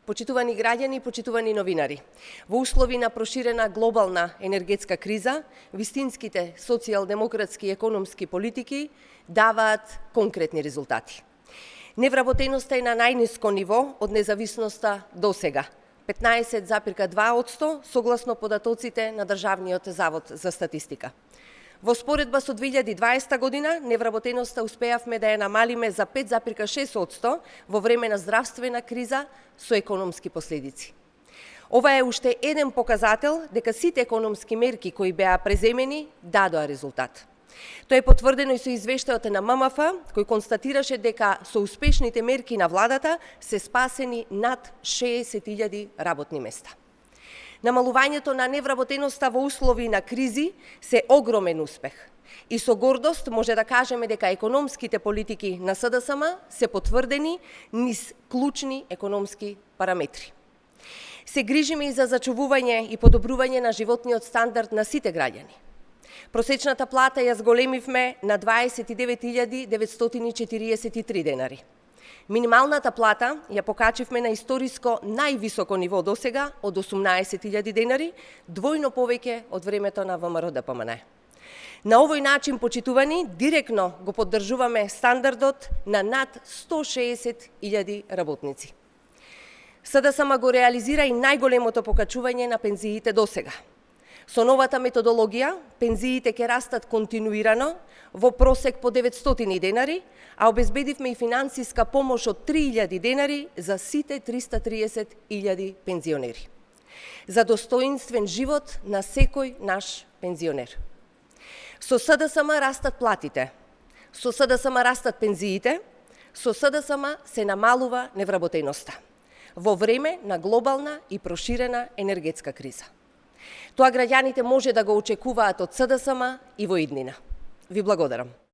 Почитувани граѓани, почитувани новинари, во услови на проширена глобална енергетска криза, вистинските социјалдемократски и економски политики даваат конкретни резултати. Невработеноста е на најниско ниво од независноста до сега, 15,2% согласно податоците на Државниот завод за статистика. Во споредба со 2020 година, невработеноста успеавме да ја намалиме за 5,6% во време на здравствена криза со економски последици. Ова е уште еден показател дека сите економски мерки кои беа преземени дадоа резултат. Тоа е потврдено и со извештајот на ММФ, кој констатираше дека со успешните мерки на владата се спасени над 60.000 работни места. Намалувањето на невработеноста во услови на кризи се огромен успех. И со гордост може да кажеме дека економските политики на СДСМ се потврдени низ клучни економски параметри. Се грижиме и за зачувување и подобрување на животниот стандард на сите граѓани. Просечната плата ја зголемивме на 29.943 денари. Минималната плата ја покачивме на историско највисоко ниво досега од 18.000 денари, двојно повеќе од времето на ВМРО ДПМН. На овој начин, почитувани, директно го поддржуваме стандардот на над 160.000 работници. СДСМ го реализира и најголемото покачување на пензиите досега. Со новата методологија, пензиите ќе растат континуирано, во просек по 900 денари, а обезбедивме и финансиска помош од 3.000 денари за сите 330.000 пензионери. За достоинствен живот на секој наш пензионер. Со СДСМ растат платите, со СДСМ растат пензиите, со СДСМ се намалува невработеноста во време на глобална и проширена енергетска криза. Тоа граѓаните може да го очекуваат од СДСМ и во иднина. Ви благодарам.